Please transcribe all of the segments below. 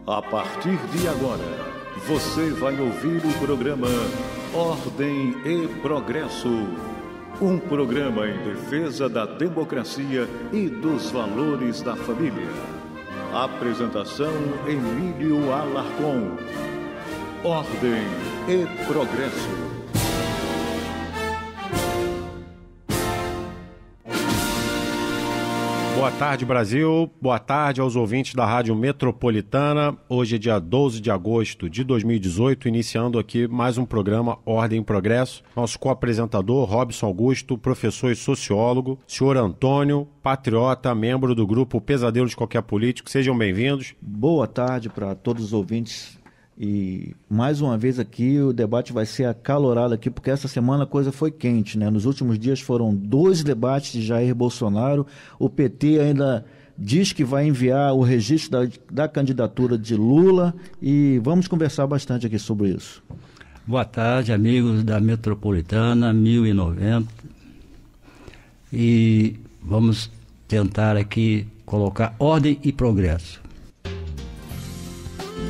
A partir de agora, você vai ouvir o programa Ordem e Progresso. Um programa em defesa da democracia e dos valores da família. Apresentação: Emílio Alarcon. Ordem e Progresso. Boa tarde, Brasil. Boa tarde aos ouvintes da Rádio Metropolitana. Hoje é dia 12 de agosto de 2018, iniciando aqui mais um programa Ordem e Progresso. Nosso co-apresentador, Robson Augusto, professor e sociólogo, senhor Antônio, patriota, membro do grupo Pesadelo de Qualquer Político. Sejam bem-vindos. Boa tarde para todos os ouvintes. E mais uma vez aqui o debate vai ser acalorado aqui, porque essa semana a coisa foi quente, né? Nos últimos dias foram 2 debates de Jair Bolsonaro. O PT ainda diz que vai enviar o registro da candidatura de Lula e vamos conversar bastante aqui sobre isso. Boa tarde, amigos da Metropolitana 1090. E vamos tentar aqui colocar ordem e progresso.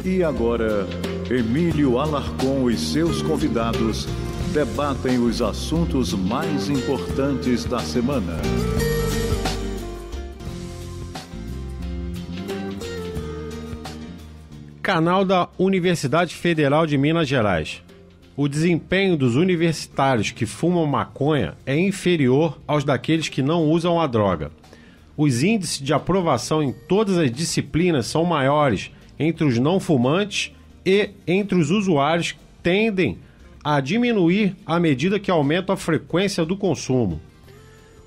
E agora, Emílio Alarcon e seus convidados debatem os assuntos mais importantes da semana. Canal da Universidade Federal de Minas Gerais. O desempenho dos universitários que fumam maconha é inferior aos daqueles que não usam a droga. Os índices de aprovação em todas as disciplinas são maiores entre os não fumantes e entre os usuários que tendem a diminuir à medida que aumenta a frequência do consumo.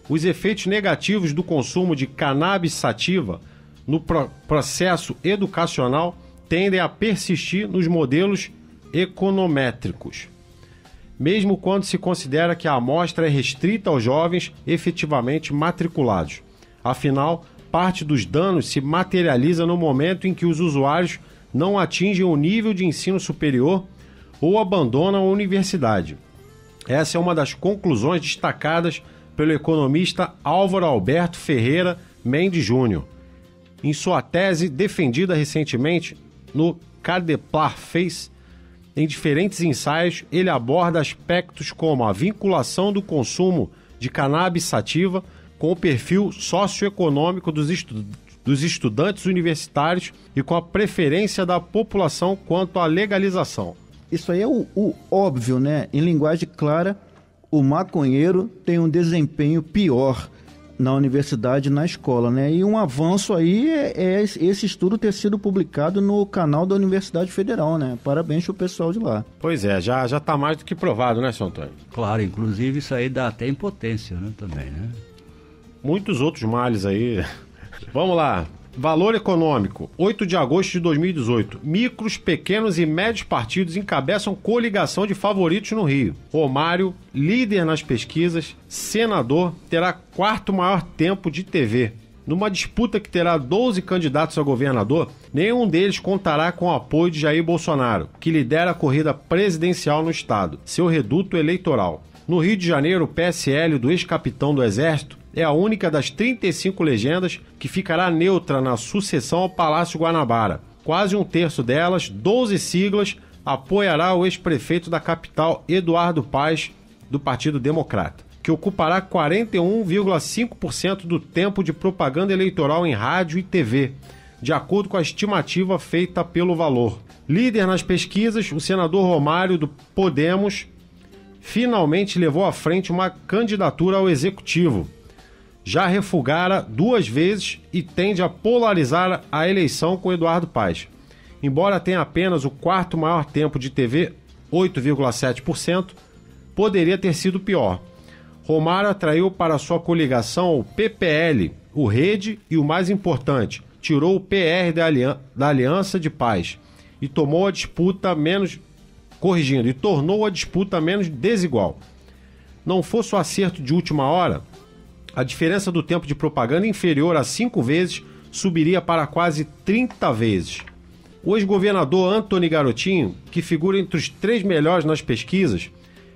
Os efeitos negativos do consumo de cannabis sativa no processo educacional tendem a persistir nos modelos econométricos, mesmo quando se considera que a amostra é restrita aos jovens efetivamente matriculados. Afinal, parte dos danos se materializa no momento em que os usuários não atingem o nível de ensino superior ou abandonam a universidade. Essa é uma das conclusões destacadas pelo economista Álvaro Alberto Ferreira Mendes Júnior. Em sua tese, defendida recentemente no Cadeplar Face, em diferentes ensaios, ele aborda aspectos como a vinculação do consumo de cannabis sativa com o perfil socioeconômico dos estudantes universitários e com a preferência da população quanto à legalização. Isso aí é o óbvio, né? Em linguagem clara, o maconheiro tem um desempenho pior na universidade, na escola, né? E um avanço aí é esse estudo ter sido publicado no canal da Universidade Federal, né? Parabéns pro pessoal de lá. Pois é, já está mais do que provado, né, Sr. Antônio? Claro, inclusive isso aí dá até impotência, né, também, né? Muitos outros males aí. Vamos lá. Valor econômico. 8 de agosto de 2018. Micros, pequenos e médios partidos encabeçam coligação de favoritos no Rio. Romário, líder nas pesquisas, senador, terá 4º maior tempo de TV. Numa disputa que terá 12 candidatos a governador, nenhum deles contará com o apoio de Jair Bolsonaro, que lidera a corrida presidencial no estado, seu reduto eleitoral. No Rio de Janeiro, o PSL do ex-capitão do Exército é a única das 35 legendas que ficará neutra na sucessão ao Palácio Guanabara. Quase um terço delas, 12 siglas, apoiará o ex-prefeito da capital, Eduardo Paes, do Partido Democrata, que ocupará 41,5% do tempo de propaganda eleitoral em rádio e TV, de acordo com a estimativa feita pelo Valor. Líder nas pesquisas, o senador Romário, do Podemos, finalmente levou à frente uma candidatura ao executivo. Já refugara 2 vezes e tende a polarizar a eleição com Eduardo Paes. Embora tenha apenas o 4º maior tempo de TV, 8,7%, poderia ter sido pior. Romário atraiu para sua coligação o PPL, o Rede e o mais importante, tirou o PR da Aliança de Paes e tornou a disputa menos desigual. Não fosse o acerto de última hora, a diferença do tempo de propaganda inferior a 5 vezes subiria para quase 30 vezes. O ex-governador Antony Garotinho, que figura entre os 3 melhores nas pesquisas,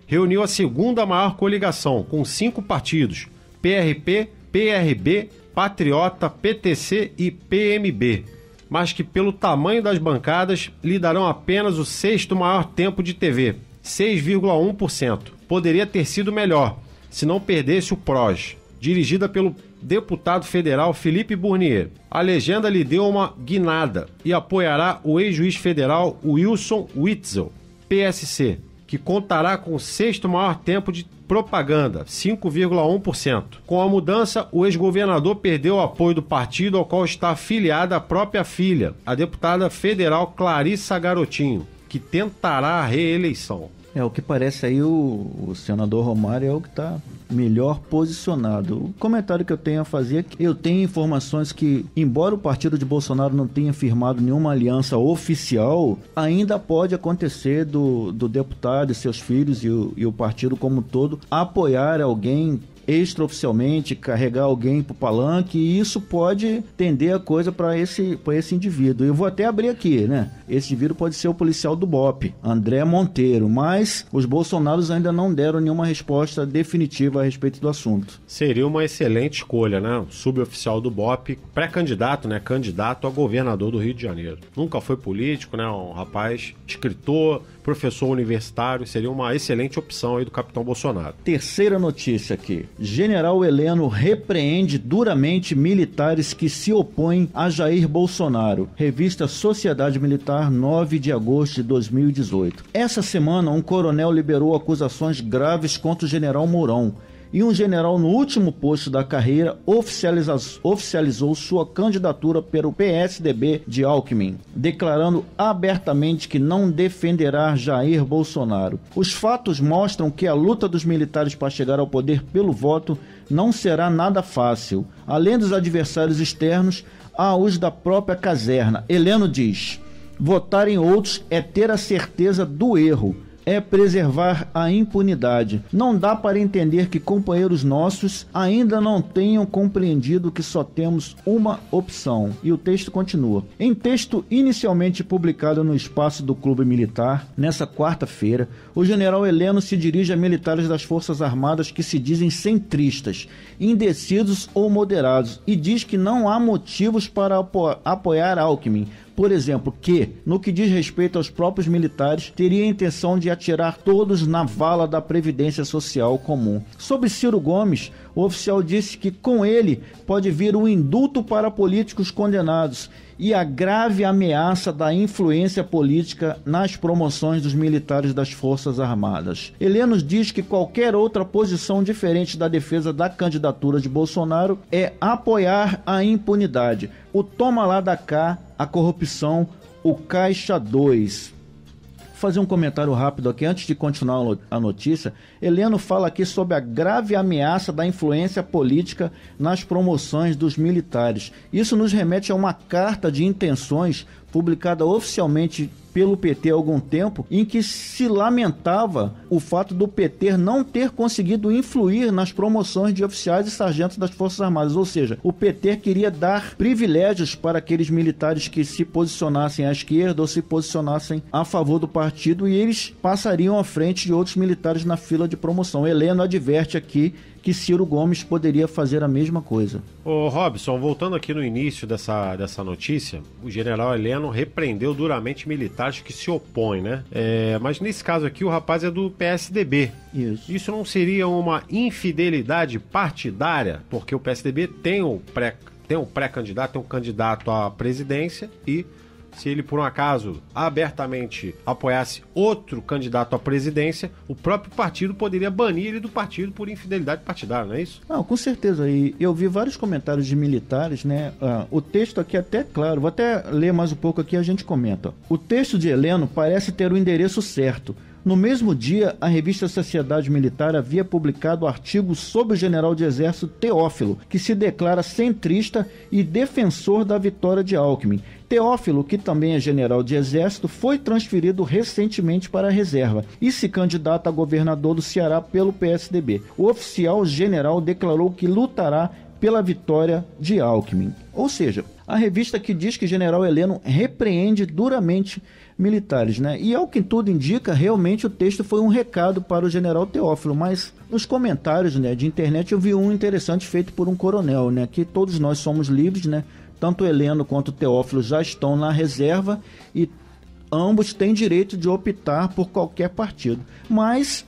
reuniu a 2ª maior coligação, com 5 partidos: PRP, PRB, Patriota, PTC e PMB. mas que pelo tamanho das bancadas lhe darão apenas o 6º maior tempo de TV, 6,1%. Poderia ter sido melhor, se não perdesse o PROS, dirigida pelo deputado federal Felipe Burnier. A legenda lhe deu uma guinada e apoiará o ex-juiz federal Wilson Witzel, PSC, que contará com o 6º maior tempo de propaganda, 5,1%. Com a mudança, o ex-governador perdeu o apoio do partido ao qual está afiliada a própria filha, a deputada federal Clarissa Garotinho, que tentará a reeleição. O que parece aí o senador Romário é o que está melhor posicionado. O comentário que eu tenho a fazer é que eu tenho informações que, embora o partido de Bolsonaro não tenha firmado nenhuma aliança oficial, ainda pode acontecer do deputado e seus filhos e o partido como um todo apoiar alguém extraoficialmente, carregar alguém pro palanque, e isso pode tender a coisa para esse indivíduo. Eu vou até abrir aqui, né? Esse indivíduo pode ser o policial do BOPE, André Monteiro, mas os bolsonaros ainda não deram nenhuma resposta definitiva a respeito do assunto. Seria uma excelente escolha, né? O suboficial do BOPE, pré-candidato, né? Candidato a governador do Rio de Janeiro. Nunca foi político, né? Um rapaz escritor, professor universitário, seria uma excelente opção aí do capitão Bolsonaro. Terceira notícia aqui. General Heleno repreende duramente militares que se opõem a Jair Bolsonaro. Revista Sociedade Militar, 9 de agosto de 2018. Essa semana, um coronel liberou acusações graves contra o general Mourão. E um general no último posto da carreira oficializou sua candidatura pelo PSDB de Alckmin, declarando abertamente que não defenderá Jair Bolsonaro. Os fatos mostram que a luta dos militares para chegar ao poder pelo voto não será nada fácil. Além dos adversários externos, há os da própria caserna. Heleno diz: votar em outros é ter a certeza do erro. É preservar a impunidade. Não dá para entender que companheiros nossos ainda não tenham compreendido que só temos uma opção. E o texto continua. Em texto inicialmente publicado no espaço do Clube Militar, nessa quarta-feira, o general Heleno se dirige a militares das Forças Armadas que se dizem centristas, indecisos ou moderados, e diz que não há motivos para apoiar Alckmin. Por exemplo, que, no que diz respeito aos próprios militares, teria a intenção de atirar todos na vala da Previdência Social comum. Sobre Ciro Gomes, o oficial disse que com ele pode vir um indulto para políticos condenados e a grave ameaça da influência política nas promoções dos militares das Forças Armadas. Heleno diz que qualquer outra posição diferente da defesa da candidatura de Bolsonaro é apoiar a impunidade. O toma lá da cá, a corrupção, o Caixa 2. Vou fazer um comentário rápido aqui antes de continuar a notícia. Heleno fala aqui sobre a grave ameaça da influência política nas promoções dos militares. Isso nos remete a uma carta de intenções publicada oficialmente pelo PT há algum tempo, em que se lamentava o fato do PT não ter conseguido influir nas promoções de oficiais e sargentos das Forças Armadas. Ou seja, o PT queria dar privilégios para aqueles militares que se posicionassem à esquerda ou se posicionassem a favor do partido, e eles passariam à frente de outros militares na fila de promoção. Heleno adverte aqui que Ciro Gomes poderia fazer a mesma coisa. Ô Robson, voltando aqui no início dessa notícia, o general Heleno repreendeu duramente militares que se opõem, né? Mas nesse caso aqui o rapaz é do PSDB. Isso não seria uma infidelidade partidária? Porque o PSDB tem um pré-candidato, tem um candidato à presidência, e se ele por um acaso abertamente apoiasse outro candidato à presidência, o próprio partido poderia banir ele do partido por infidelidade partidária, não é isso? Não, com certeza. E eu vi vários comentários de militares, né? O texto aqui é até claro, vou até ler mais um pouco aqui e a gente comenta. O texto de Heleno parece ter o endereço certo. No mesmo dia, a revista Sociedade Militar havia publicado artigo sobre o general de exército Teófilo, que se declara centrista e defensor da vitória de Alckmin. Teófilo, que também é general de exército, foi transferido recentemente para a reserva e se candidata a governador do Ceará pelo PSDB. O oficial general declarou que lutará pela vitória de Alckmin. Ou seja, a revista que diz que general Heleno repreende duramente militares, né? E ao que tudo indica, realmente o texto foi um recado para o general Teófilo, mas nos comentários, né, de internet eu vi um interessante feito por um coronel, né? Que todos nós somos livres, né? tanto o Heleno quanto o Teófilo já estão na reserva e ambos têm direito de optar por qualquer partido. Mas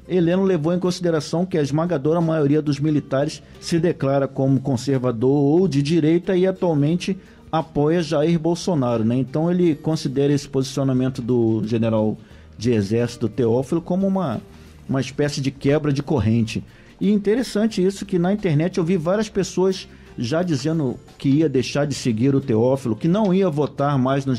Heleno levou em consideração que a esmagadora maioria dos militares se declara como conservador ou de direita e atualmente apoia Jair Bolsonaro, né? Então ele considera esse posicionamento do general de exército Teófilo como uma espécie de quebra de corrente. E interessante isso, que na internet eu vi várias pessoas já dizendo que ia deixar de seguir o Teófilo, que não ia votar mais no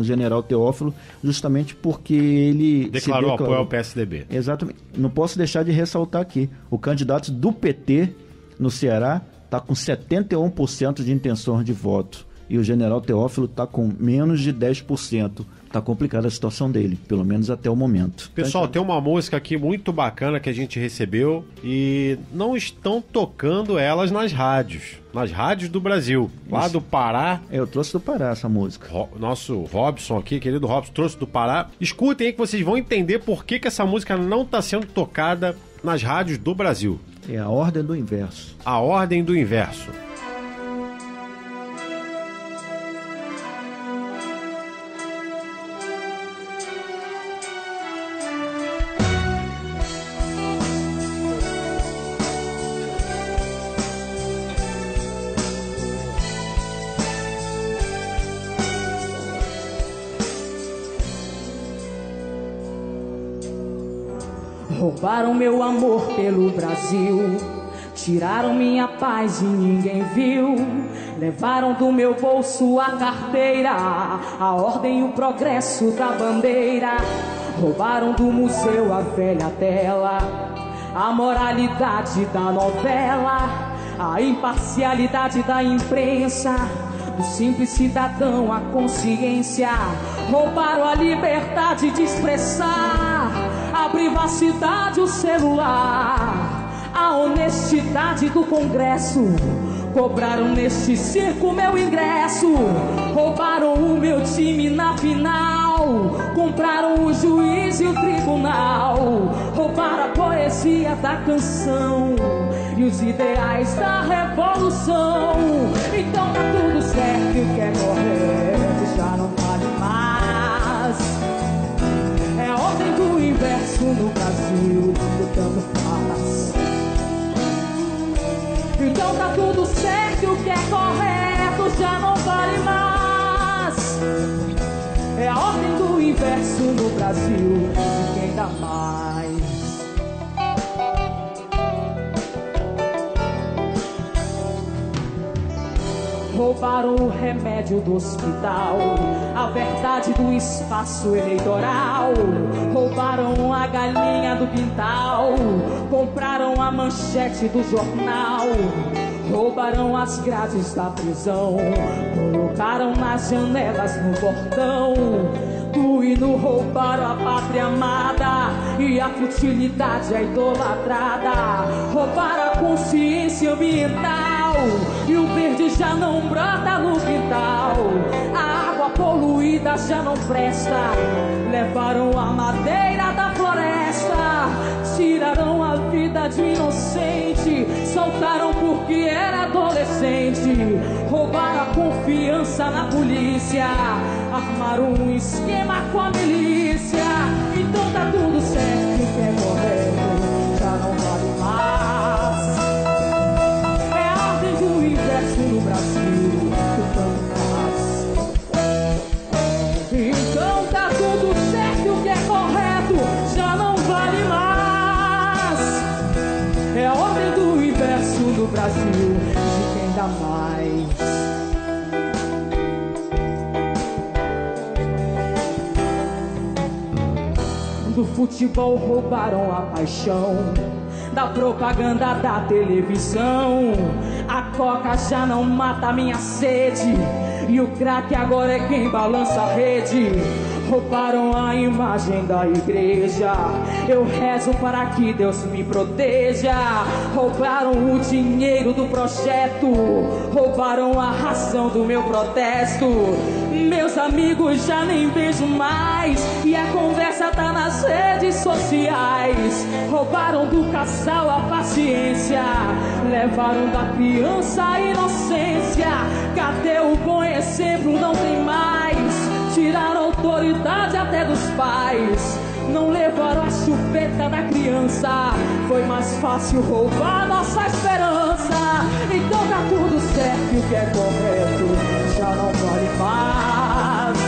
general Teófilo, justamente porque ele declarou apoio ao PSDB. Exatamente. Não posso deixar de ressaltar aqui, o candidato do PT no Ceará está com 71% de intenção de voto. E o general Teófilo está com menos de 10%. Está complicada a situação dele, pelo menos até o momento. Pessoal, tem uma música aqui muito bacana que a gente recebeu e não estão tocando elas nas rádios do Brasil. Lá do Pará. Eu trouxe do Pará essa música. Nosso Robson aqui, querido Robson, trouxe do Pará. Escutem aí que vocês vão entender por que essa música não está sendo tocada nas rádios do Brasil. É a Ordem do Inverso. A Ordem do Inverso. Roubaram meu amor pelo Brasil, tiraram minha paz e ninguém viu. Levaram do meu bolso a carteira, a ordem e o progresso da bandeira. Roubaram do museu a velha tela, a moralidade da novela, a imparcialidade da imprensa, do simples cidadão a consciência. Roubaram a liberdade de expressar, a privacidade, o celular, a honestidade do Congresso. Cobraram neste circo meu ingresso, roubaram o meu time na final, compraram o juiz e o tribunal, roubaram a poesia da canção e os ideais da revolução. Então tá tudo certo, o que é correto já não vale mais. É a ordem do inverso no Brasil, que tanto faz. Então tá tudo certo, o que é correto já não vale mais. É a ordem do inverso no Brasil, de quem dá mais. Roubaram o remédio do hospital, a verdade do espaço eleitoral. Roubaram a galinha do quintal, compraram a manchete do jornal. Roubaram as grades da prisão, colocaram nas janelas no portão. Do hino roubaram a pátria amada e a futilidade a idolatrada. Roubaram a consciência ambiental e o verde já não brota no quintal. A água poluída já não presta. Levaram a madeira da floresta, tiraram a vida de inocente, soltaram porque era adolescente. Roubaram a confiança na polícia, armaram um esquema com a milícia. Então tá tudo certo, o que é correto já não vale mais. É a ordem do inverso no Brasil, que tanto faz. Então tá tudo certo, o que é correto já não vale mais. É a ordem do inverso no Brasil, de quem dá mais. Do futebol roubaram a paixão, da propaganda da televisão. A coca já não mata a minha sede, e o crack agora é quem balança a rede. roubaram a imagem da igreja. Eu rezo para que Deus me proteja. Roubaram o dinheiro do projeto, roubaram a ração do meu protesto. Meus amigos já nem vejo mais, e a conversa tá nas redes sociais. Roubaram do casal a paciência, levaram da criança a inocência. Cadê o bom exemplo? Não tem mais. Tiraram a autoridade até dos pais, não levaram a chupeta da criança. Foi mais fácil roubar nossa esperança. Então tá tudo certo, e o que é correto já não vale mais.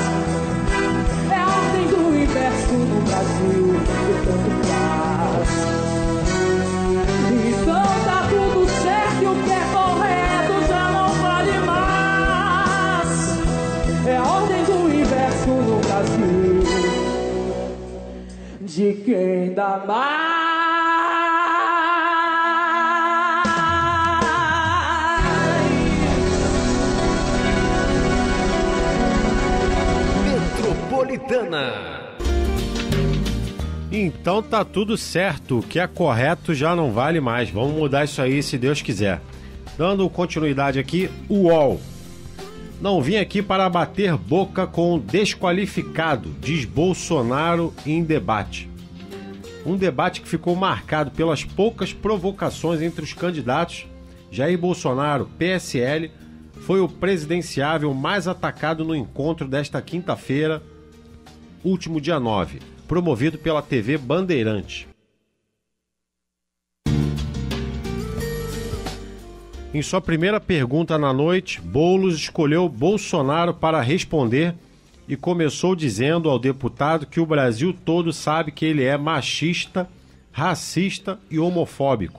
É a ordem do universo no Brasil que tanto faz. Então tá tudo certo, e o que é correto já não vale mais. É a ordem do universo no Brasil de quem dá mais. Metropolitana. Então tá tudo certo, o que é correto já não vale mais. Vamos mudar isso aí, se Deus quiser. Dando continuidade aqui, o UOL. Não vim aqui para bater boca com o desqualificado, diz Bolsonaro em debate. Um debate que ficou marcado pelas poucas provocações entre os candidatos. Jair Bolsonaro, PSL, foi o presidenciável mais atacado no encontro desta quinta-feira, último dia 9, promovido pela TV Bandeirantes. Em sua primeira pergunta na noite, Boulos escolheu Bolsonaro para responder e começou dizendo ao deputado que o Brasil todo sabe que ele é machista, racista e homofóbico,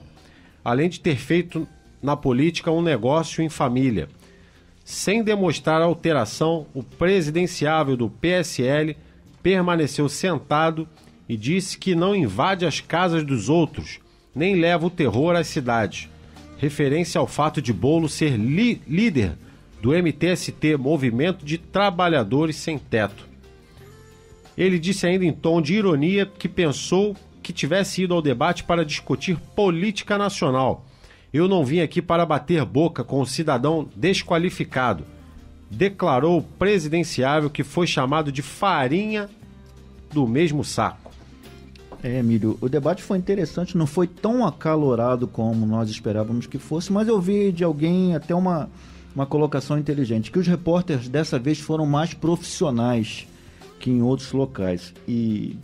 além de ter feito na política um negócio em família. Sem demonstrar alteração, o presidenciável do PSL permaneceu sentado e disse que não invade as casas dos outros, nem leva o terror às cidades. Referência ao fato de Boulos ser líder do MTST, Movimento de Trabalhadores Sem Teto. Ele disse ainda em tom de ironia que pensou que tivesse ido ao debate para discutir política nacional. Eu não vim aqui para bater boca com o cidadão desqualificado, declarou o presidenciável, que foi chamado de farinha do mesmo saco. Emílio, o debate foi interessante, não foi tão acalorado como nós esperávamos que fosse, mas eu vi de alguém até uma colocação inteligente, que os repórteres dessa vez foram mais profissionais que em outros locais. E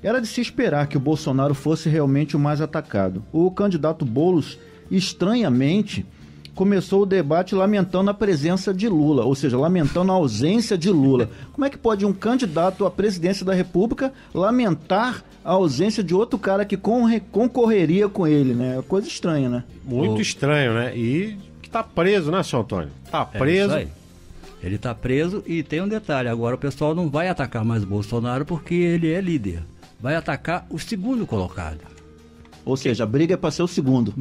era de se esperar que o Bolsonaro fosse realmente o mais atacado. O candidato Boulos, estranhamente, começou o debate lamentando a presença de Lula, ou seja, lamentando a ausência de Lula. Como é que pode um candidato à presidência da República lamentar a ausência de outro cara que concorreria com ele, né? Coisa estranha, né? Muito estranho, né? E que tá preso, né, senhor Antônio? Tá preso. Isso aí. Ele tá preso, e tem um detalhe, agora o pessoal não vai atacar mais o Bolsonaro porque ele é líder. Vai atacar o segundo colocado. Ou seja, a briga é para ser o segundo.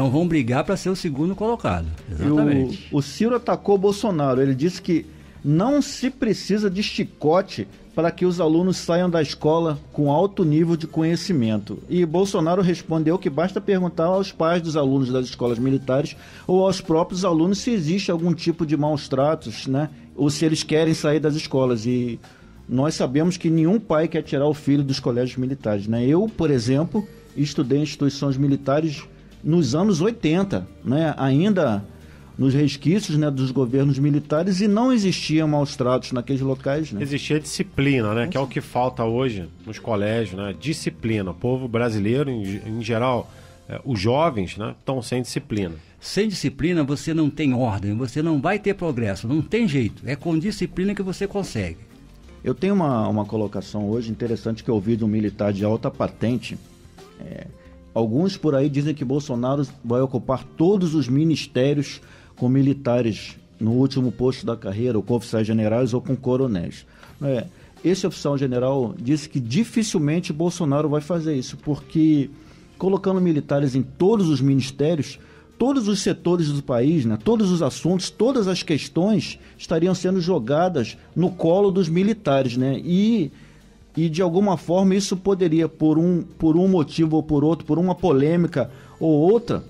Vão brigar para ser o segundo colocado. Exatamente. O Ciro atacou o Bolsonaro. Ele disse que não se precisa de chicote para que os alunos saiam da escola com alto nível de conhecimento. E Bolsonaro respondeu que basta perguntar aos pais dos alunos das escolas militares ou aos próprios alunos se existe algum tipo de maus tratos, né? Ou se eles querem sair das escolas. E nós sabemos que nenhum pai quer tirar o filho dos colégios militares, né? Eu, por exemplo, estudei em instituições militares nos anos 80, né? Ainda nos resquícios, né, dos governos militares, e não existiam maus tratos naqueles locais, né? Existia disciplina, né? Que é o que falta hoje nos colégios, né? Disciplina. O povo brasileiro, em geral, os jovens, né, estão sem disciplina. Sem disciplina você não tem ordem, você não vai ter progresso, não tem jeito. É com disciplina que você consegue. Eu tenho uma colocação hoje interessante que eu ouvi de um militar de alta patente. Alguns por aí dizem que Bolsonaro vai ocupar todos os ministérios com militares no último posto da carreira, ou com oficiais generais ou com coronéis. Esse oficial general disse que dificilmente Bolsonaro vai fazer isso, porque colocando militares em todos os ministérios todos os setores do país, né, todos os assuntos, todas as questões estariam sendo jogadas no colo dos militares, né? E de alguma forma isso poderia, por um motivo ou por outro, por uma polêmica ou outra,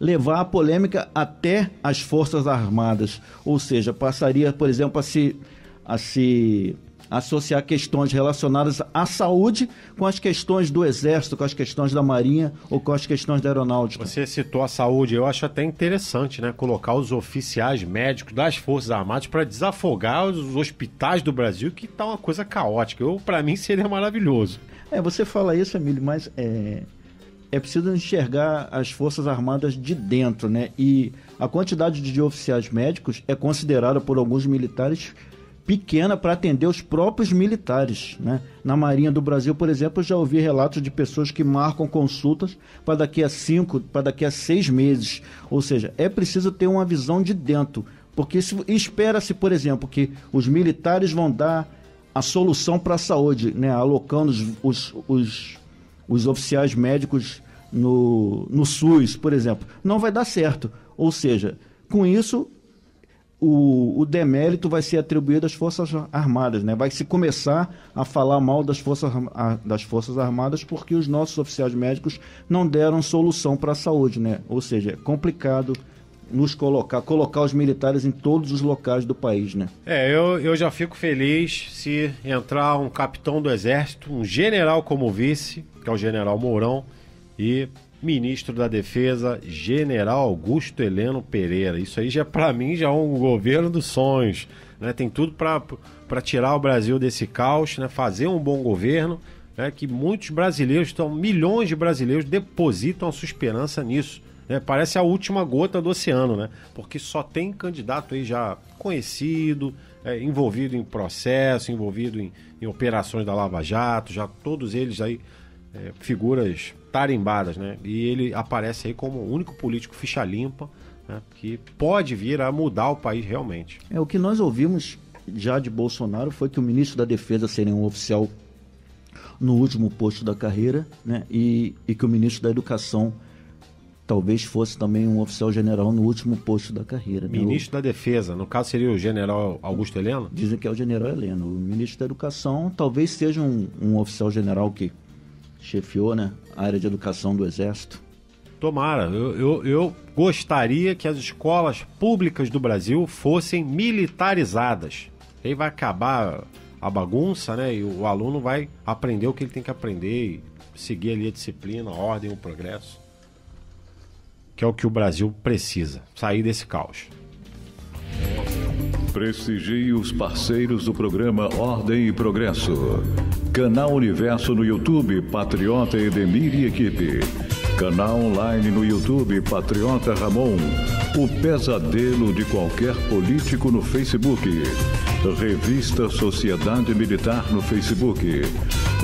levar a polêmica até as Forças Armadas. Ou seja, passaria, por exemplo, a se associar questões relacionadas à saúde com as questões do Exército, com as questões da Marinha ou com as questões da Aeronáutica. Você citou a saúde, eu acho até interessante, né, colocar os oficiais médicos das Forças Armadas para desafogar os hospitais do Brasil, que tá uma coisa caótica. Para mim seria maravilhoso. Você fala isso, Emílio, mas é preciso enxergar as Forças Armadas de dentro, né? E a quantidade de oficiais médicos é considerada por alguns militares pequena para atender os próprios militares, né? Na Marinha do Brasil, por exemplo, eu já ouvi relatos de pessoas que marcam consultas para daqui a 6 meses. Ou seja, é preciso ter uma visão de dentro, porque espera-se, por exemplo, que os militares vão dar a solução para a saúde, né? Alocando os oficiais médicos no SUS, por exemplo. Não vai dar certo. Ou seja, com isso, o demérito vai ser atribuído às Forças Armadas, né? Vai se começar a falar mal das Forças Armadas porque os nossos oficiais médicos não deram solução para a saúde, né? Ou seja, é complicado colocar os militares em todos os locais do país, né? Eu já fico feliz se entrar um capitão do Exército, um general como vice, que é o general Mourão, e ministro da Defesa, general Augusto Heleno Pereira. Isso aí para mim já é um governo dos sonhos, né? Tem tudo para tirar o Brasil desse caos, né? Fazer um bom governo, né? Que muitos brasileiros, milhões de brasileiros depositam a sua esperança nisso. Parece a última gota do oceano, né? Porque só tem candidato aí já conhecido, envolvido em processo, envolvido em operações da Lava Jato, já todos eles aí figuras tarimbadas, né? E ele aparece aí como o único político ficha limpa, né? Que pode vir a mudar o país realmente. O que nós ouvimos já de Bolsonaro foi que o ministro da Defesa seria um oficial no último posto da carreira, né? E que o ministro da Educação talvez fosse também um oficial general no último posto da carreira. Ministro da Defesa, no caso seria o general Augusto Heleno? Dizem que é o general Heleno. O ministro da Educação talvez seja um oficial general que chefiou, né, a área de educação do Exército. Tomara. Eu gostaria que as escolas públicas do Brasil fossem militarizadas. Aí vai acabar a bagunça, né? E o aluno vai aprender o que ele tem que aprender e seguir ali a disciplina, a ordem, o progresso. Que é o que o Brasil precisa, sair desse caos. Prestigie os parceiros do programa Ordem e Progresso. Canal Universo no YouTube, Patriota Edemir e Equipe. Canal online no YouTube, Patriota Ramon. O pesadelo de qualquer político no Facebook. Revista Sociedade Militar no Facebook.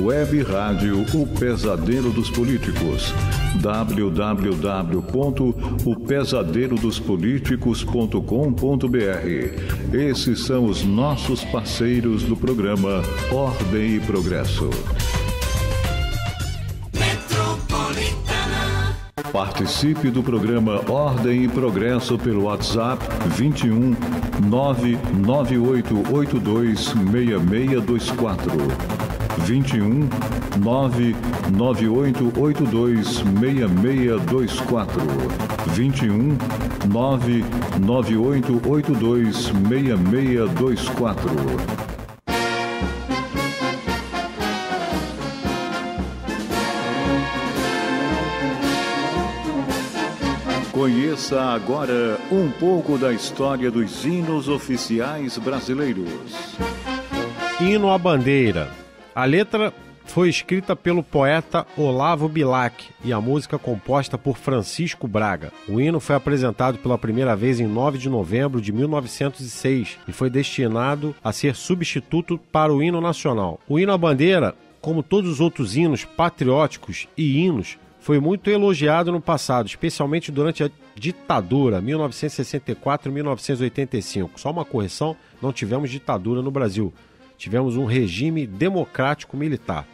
Web Rádio O Pesadelo dos Políticos. www.opesadelodospoliticos.com.br. Esses são os nossos parceiros do programa Ordem e Progresso. Participe do programa Ordem e Progresso pelo WhatsApp 21 99882 6624. 21 99882 6624. 21 99882 6624. Conheça agora um pouco da história dos hinos oficiais brasileiros. Hino à Bandeira. A letra foi escrita pelo poeta Olavo Bilac e a música composta por Francisco Braga. O hino foi apresentado pela primeira vez em 9 de novembro de 1906 e foi destinado a ser substituto para o hino nacional. O hino à bandeira, como todos os outros hinos patrióticos e hinos, foi muito elogiado no passado, especialmente durante a ditadura, 1964 e 1985. Só uma correção, não tivemos ditadura no Brasil. Tivemos um regime democrático militar.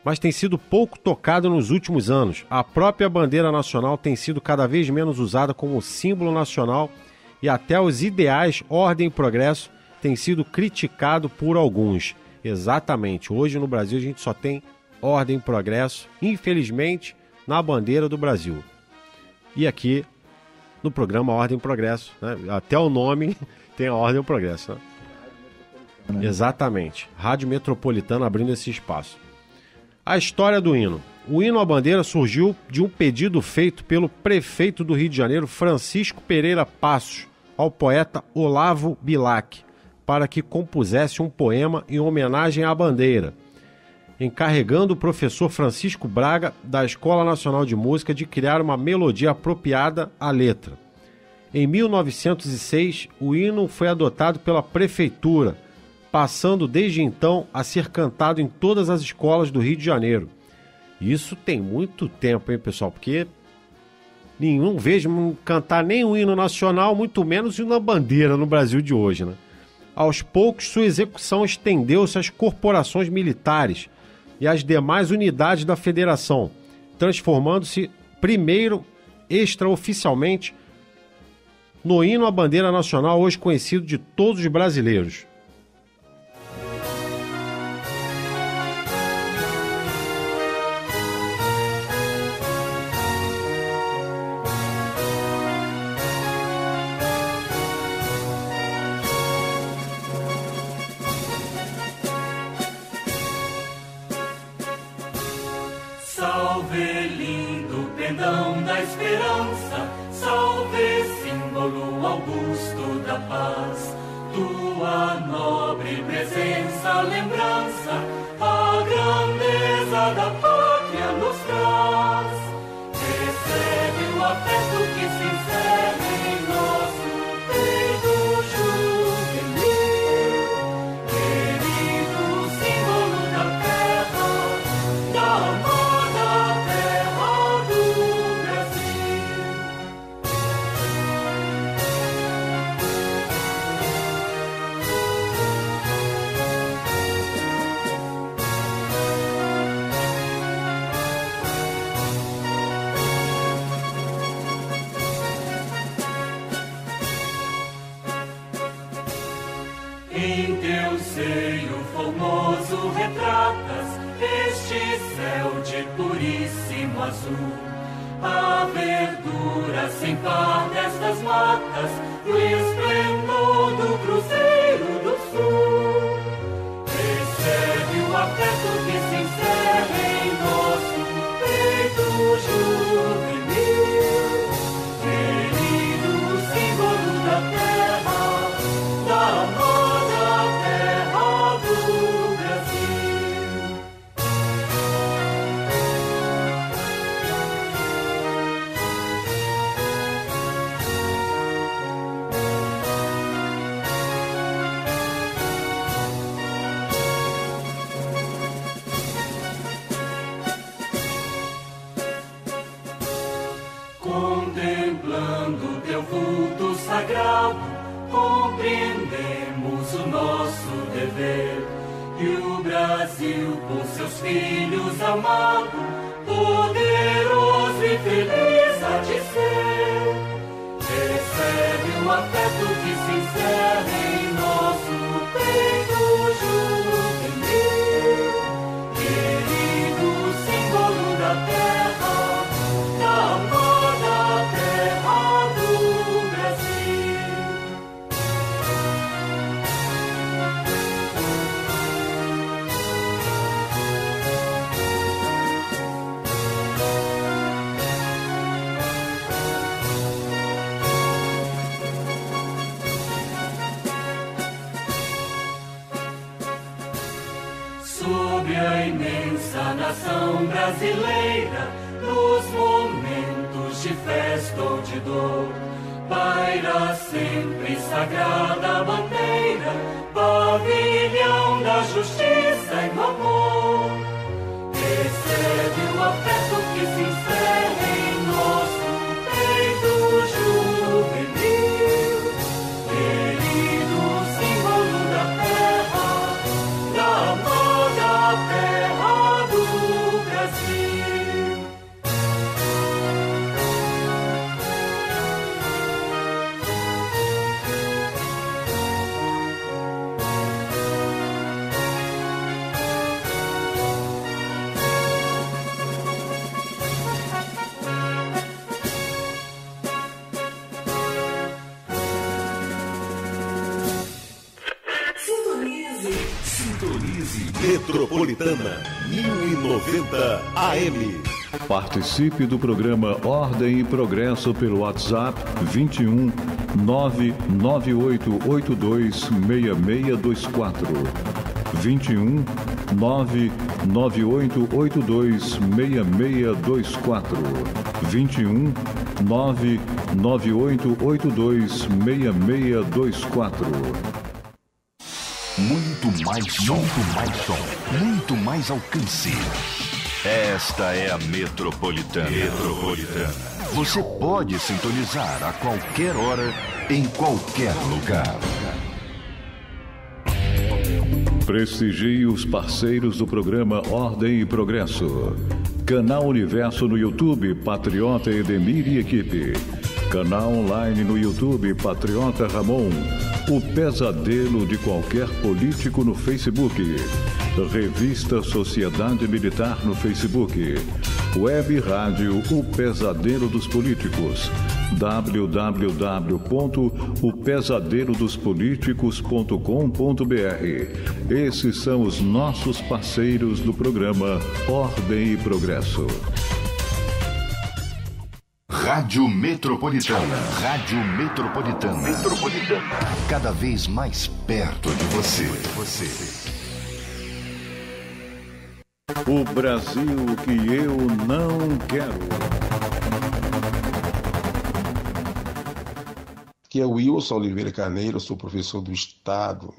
mas tem sido pouco tocado nos últimos anos. A própria bandeira nacional tem sido cada vez menos usada como símbolo nacional e até os ideais ordem e progresso têm sido criticado por alguns. Exatamente, hoje no Brasil a gente só tem ordem e progresso, infelizmente, na bandeira do Brasil. E aqui no programa Ordem e Progresso, né? Até o nome tem a Ordem e o Progresso. Né? Exatamente, Rádio Metropolitana abrindo esse espaço. A história do hino. O hino à bandeira surgiu de um pedido feito pelo prefeito do Rio de Janeiro, Francisco Pereira Passos, ao poeta Olavo Bilac, para que compusesse um poema em homenagem à bandeira, encarregando o professor Francisco Braga, da Escola Nacional de Música, de criar uma melodia apropriada à letra. Em 1906, o hino foi adotado pela prefeitura, passando desde então a ser cantado em todas as escolas do Rio de Janeiro. Isso tem muito tempo, hein, pessoal? Porque não vejo cantar nem o hino nacional, muito menos o hino à bandeira no Brasil de hoje, né? Aos poucos, sua execução estendeu-se às corporações militares e às demais unidades da federação, transformando-se primeiro extraoficialmente no hino à bandeira nacional, hoje conhecido de todos os brasileiros. Salve, lindo pendão da esperança, salve, símbolo augusto da paz. Tua nobre presença, lembrança, a grandeza da pátria nos traz. Recebe o afeto que se encerra em nosso peito juvenil, querido símbolo da terra, da amada terra do Brasil. Em teu seio formoso retratas este céu de puríssimo azul, a verdura sem par destas matas, o esplendor do Cruzeiro do Sul. Recebe o afeto que se encerra em nosso peito juvenil, querido símbolo da terra, da amada terra do Brasil. Contemplando teu vulto sagrado, compreendemos o nosso dever, e o Brasil, por seus filhos amado, poderoso e feliz há de ser. Recebe o afeto que se encerra em nosso peito juvenil, querido símbolo da terra, da amada terra do Brasil. Sobre a imensa nação brasileira, nos momentos de festa ou de dor, paira sempre sagrada bandeira, pavilhão da justiça e do amor. Recebe o afeto que se encerra em nosso peito juvenil, querido símbolo da terra, da amada terra do Sintonize Metropolitana 1090 AM. Participe do programa Ordem e Progresso pelo WhatsApp 21 99882 6624. 21 99882 6624. 21 99882 6624. Muito mais som, muito mais alcance. Esta é a Metropolitana. Você pode sintonizar a qualquer hora, em qualquer lugar. Prestigie os parceiros do programa Ordem e Progresso. Canal Universo no YouTube, Patriota Edemir e Equipe. Canal online no YouTube, Patriota Ramon. O pesadelo de qualquer político no Facebook. Revista Sociedade Militar no Facebook. Web Rádio O Pesadelo dos Políticos. www.opesadelodospoliticos.com.br. Esses são os nossos parceiros do programa Ordem e Progresso. Rádio Metropolitana. Cada vez mais perto de você. O Brasil que eu não quero. Aqui é o Wilson Oliveira Carneiro, sou professor do Estado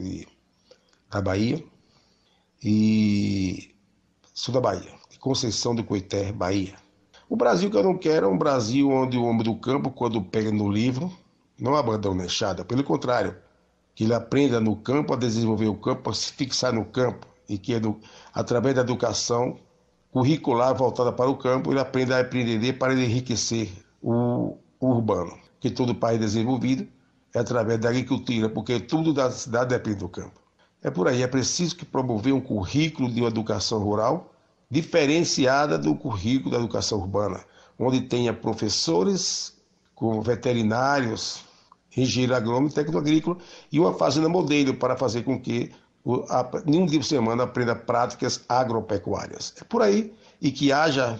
da Bahia e sou da Bahia, de Conceição do Coité, Bahia. O Brasil que eu não quero é um Brasil onde o homem do campo, quando pega no livro, não abandona a enxada, pelo contrário, que ele aprenda no campo a desenvolver o campo, a se fixar no campo, e que através da educação curricular voltada para o campo, ele aprenda a empreender para ele enriquecer o urbano. Que todo país desenvolvido é através da agricultura, porque tudo da cidade depende do campo. É por aí, é preciso que promover um currículo de uma educação rural diferenciada do currículo da educação urbana, onde tenha professores como veterinários, engenheiro agrônomo e técnico agrícola e uma fazenda modelo para fazer com que em um dia por semana aprenda práticas agropecuárias. É por aí, e que haja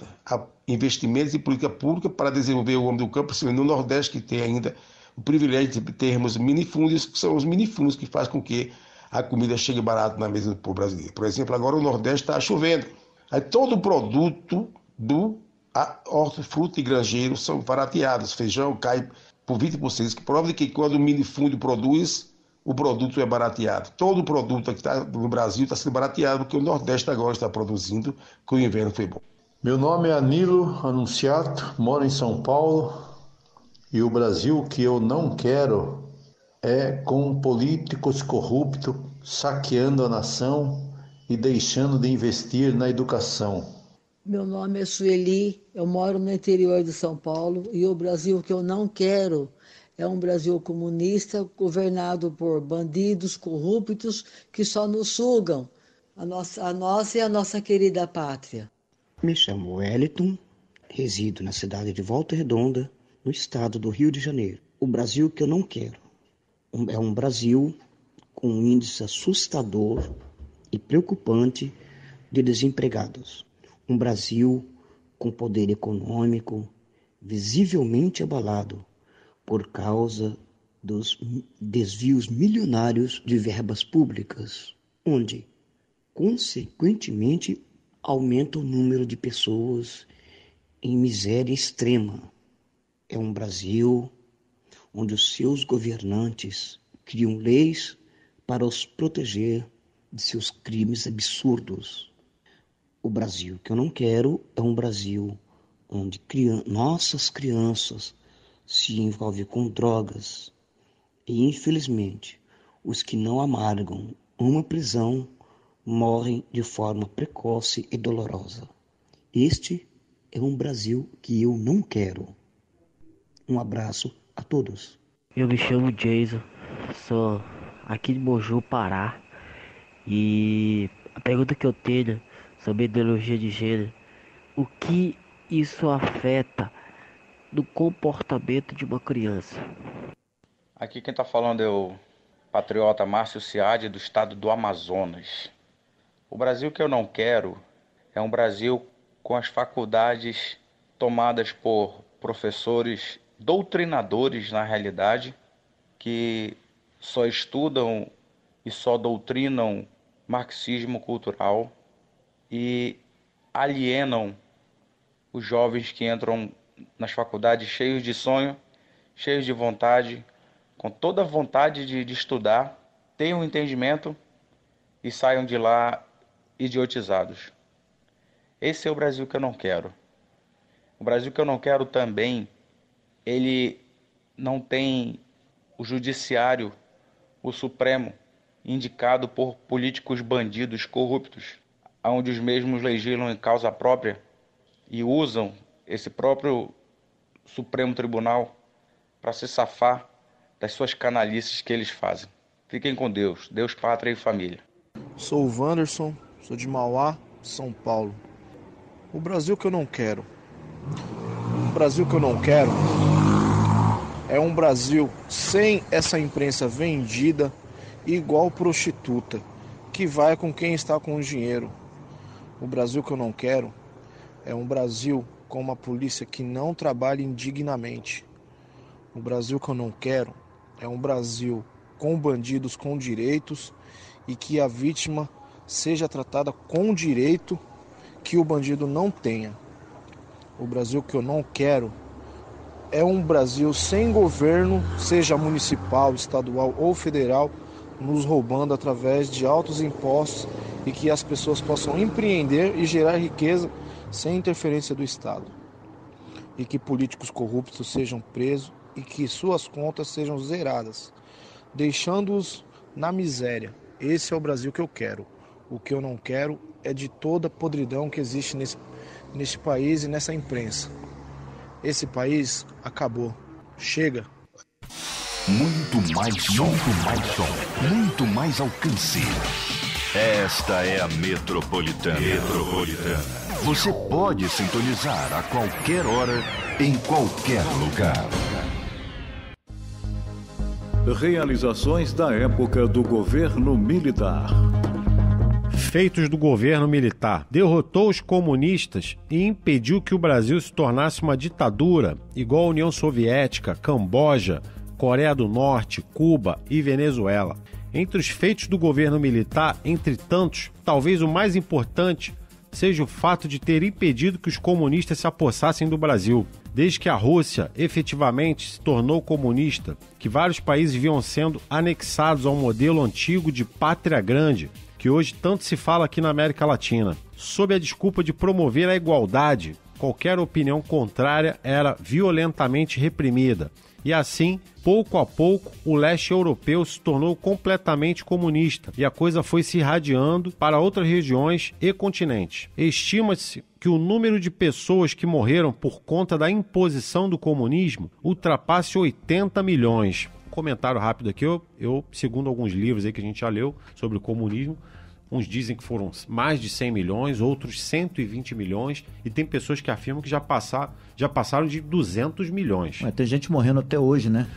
investimentos em política pública para desenvolver o homem do campo, principalmente no Nordeste, que tem ainda o privilégio de termos minifúndios, que são os minifúndios que fazem com que a comida chegue barato na mesa do povo brasileiro. Por exemplo, agora o Nordeste está chovendo. Aí todo o produto do hortifruti e granjeiro são barateados. Feijão cai por 20%, isso que prova de que quando o minifúndio produz, o produto é barateado. Todo o produto que está no Brasil está sendo barateado, porque o Nordeste agora está produzindo, que o inverno foi bom. Meu nome é Anilo Anunciato, moro em São Paulo, e o Brasil que eu não quero é com políticos corruptos saqueando a nação e deixando de investir na educação. Meu nome é Sueli, eu moro no interior de São Paulo, e o Brasil que eu não quero é um Brasil comunista governado por bandidos corruptos que só nos sugam a nossa e a nossa querida pátria. Me chamo Wellington, resido na cidade de Volta Redonda, no estado do Rio de Janeiro. O Brasil que eu não quero é um Brasil com um índice assustador e preocupante de desempregados. Um Brasil com poder econômico visivelmente abalado por causa dos desvios milionários de verbas públicas, onde, consequentemente, aumenta o número de pessoas em miséria extrema. É um Brasil onde os seus governantes criam leis para os proteger de seus crimes absurdos. O Brasil que eu não quero é um Brasil onde nossas crianças se envolvem com drogas e, infelizmente, os que não amargam uma prisão morrem de forma precoce e dolorosa. Este é um Brasil que eu não quero. Um abraço a todos. Eu me chamo Jason, sou aqui de Moju, Pará, e a pergunta que eu tenho sobre ideologia de gênero: o que isso afeta no comportamento de uma criança? Aqui quem está falando é o patriota Márcio Ciade, do estado do Amazonas. O Brasil que eu não quero é um Brasil com as faculdades tomadas por professores doutrinadores, na realidade, que só estudam e só doutrinam marxismo cultural e alienam os jovens que entram nas faculdades cheios de sonho, cheios de vontade, com toda a vontade de estudar, tenham um entendimento e saiam de lá idiotizados. Esse é o Brasil que eu não quero. O Brasil que eu não quero também, ele não tem o judiciário, o Supremo, indicado por políticos bandidos corruptos, onde os mesmos legislam em causa própria e usam esse próprio Supremo Tribunal para se safar das suas canalices que eles fazem. Fiquem com Deus, Deus, pátria e família. Sou o Wanderson, sou de Mauá, São Paulo. O Brasil que eu não quero. O Brasil que eu não quero é um Brasil sem essa imprensa vendida igual prostituta, que vai com quem está com o dinheiro. O Brasil que eu não quero é um Brasil com uma polícia que não trabalha indignamente. O Brasil que eu não quero é um Brasil com bandidos com direitos e que a vítima seja tratada com direito que o bandido não tenha. O Brasil que eu não quero é um Brasil sem governo, seja municipal, estadual ou federal, nos roubando através de altos impostos e que as pessoas possam empreender e gerar riqueza sem interferência do Estado. E que políticos corruptos sejam presos e que suas contas sejam zeradas, deixando-os na miséria. Esse é o Brasil que eu quero. O que eu não quero é de toda a podridão que existe nesse país e nessa imprensa. Esse país acabou. Chega. Muito mais som, muito mais alcance. Esta é a Metropolitana. Você pode sintonizar a qualquer hora, em qualquer lugar. Realizações da época do governo militar. Feitos do governo militar. Derrotou os comunistas e impediu que o Brasil se tornasse uma ditadura, igual a União Soviética, Camboja, Coreia do Norte, Cuba e Venezuela. Entre os feitos do governo militar, entre tantos, talvez o mais importante seja o fato de ter impedido que os comunistas se apossassem do Brasil. Desde que a Rússia efetivamente se tornou comunista, que vários países vinham sendo anexados ao modelo antigo de pátria grande, que hoje tanto se fala aqui na América Latina. Sob a desculpa de promover a igualdade, qualquer opinião contrária era violentamente reprimida. E assim, pouco a pouco, o leste europeu se tornou completamente comunista e a coisa foi se irradiando para outras regiões e continentes. Estima-se que o número de pessoas que morreram por conta da imposição do comunismo ultrapasse 80 milhões. Comentário rápido aqui, eu segundo alguns livros aí que a gente já leu sobre o comunismo, uns dizem que foram mais de 100 milhões, outros 120 milhões, e tem pessoas que afirmam que já passaram de 200 milhões. Mas tem gente morrendo até hoje, né?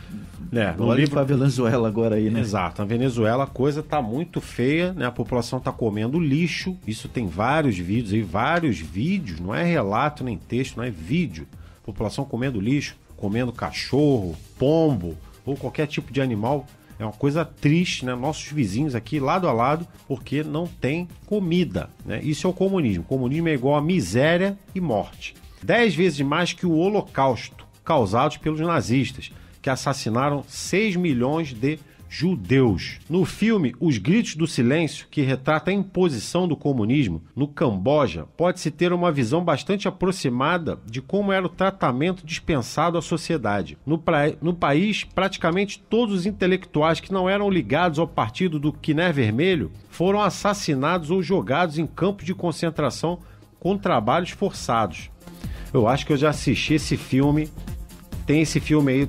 No Olha livro... para a Venezuela agora aí, né? Exato, na Venezuela a coisa tá muito feia, né? A população tá comendo lixo, isso tem vários vídeos aí, não é relato nem texto, não é vídeo. População comendo lixo, comendo cachorro, pombo, ou qualquer tipo de animal. É uma coisa triste, né? Nossos vizinhos aqui lado a lado, porque não tem comida, né? Isso é o comunismo. O comunismo é igual a miséria e morte. 10 vezes mais que o Holocausto, causado pelos nazistas, que assassinaram 6 milhões de judeus. No filme Os Gritos do Silêncio, que retrata a imposição do comunismo no Camboja, pode-se ter uma visão bastante aproximada de como era o tratamento dispensado à sociedade. No país, praticamente todos os intelectuais que não eram ligados ao partido do Khmer Vermelho foram assassinados ou jogados em campos de concentração com trabalhos forçados. Eu acho que eu já assisti esse filme. Tem esse filme aí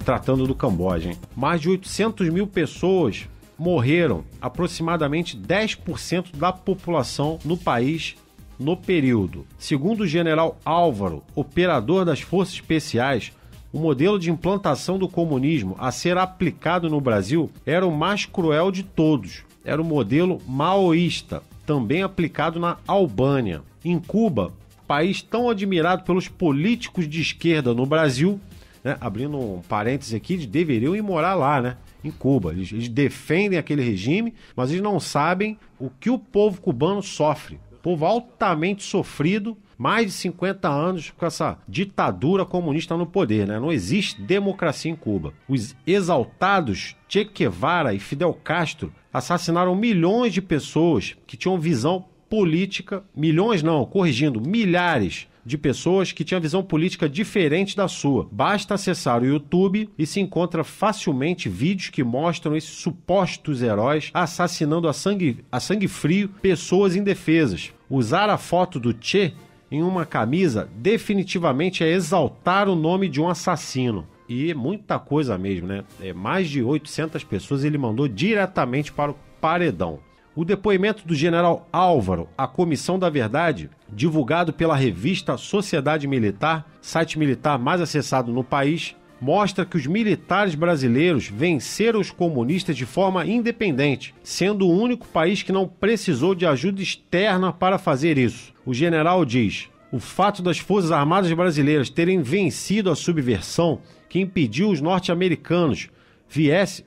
tratando do Camboja, hein? Mais de 800 mil pessoas morreram, aproximadamente 10% da população no país no período. Segundo o general Álvaro, operador das Forças Especiais, o modelo de implantação do comunismo a ser aplicado no Brasil era o mais cruel de todos. Era o modelo maoísta, também aplicado na Albânia. Em Cuba, país tão admirado pelos políticos de esquerda no Brasil, né, abrindo um parêntese aqui, eles deveriam ir morar lá, né, em Cuba. Eles defendem aquele regime, mas eles não sabem o que o povo cubano sofre. Povo altamente sofrido, mais de 50 anos com essa ditadura comunista no poder, né? Não existe democracia em Cuba. Os exaltados Che Guevara e Fidel Castro assassinaram milhões de pessoas que tinham visão política, milhões não, corrigindo, milhares de pessoas que tinham visão política diferente da sua. Basta acessar o YouTube e se encontra facilmente vídeos que mostram esses supostos heróis assassinando a sangue frio pessoas indefesas. Usar a foto do Che em uma camisa definitivamente é exaltar o nome de um assassino. E muita coisa mesmo, né? Mais de 800 pessoas ele mandou diretamente para o paredão. O depoimento do general Álvaro à Comissão da Verdade, divulgado pela revista Sociedade Militar, site militar mais acessado no país, mostra que os militares brasileiros venceram os comunistas de forma independente, sendo o único país que não precisou de ajuda externa para fazer isso. O general diz: o fato das Forças Armadas brasileiras terem vencido a subversão que impediu aos norte-americanos viessem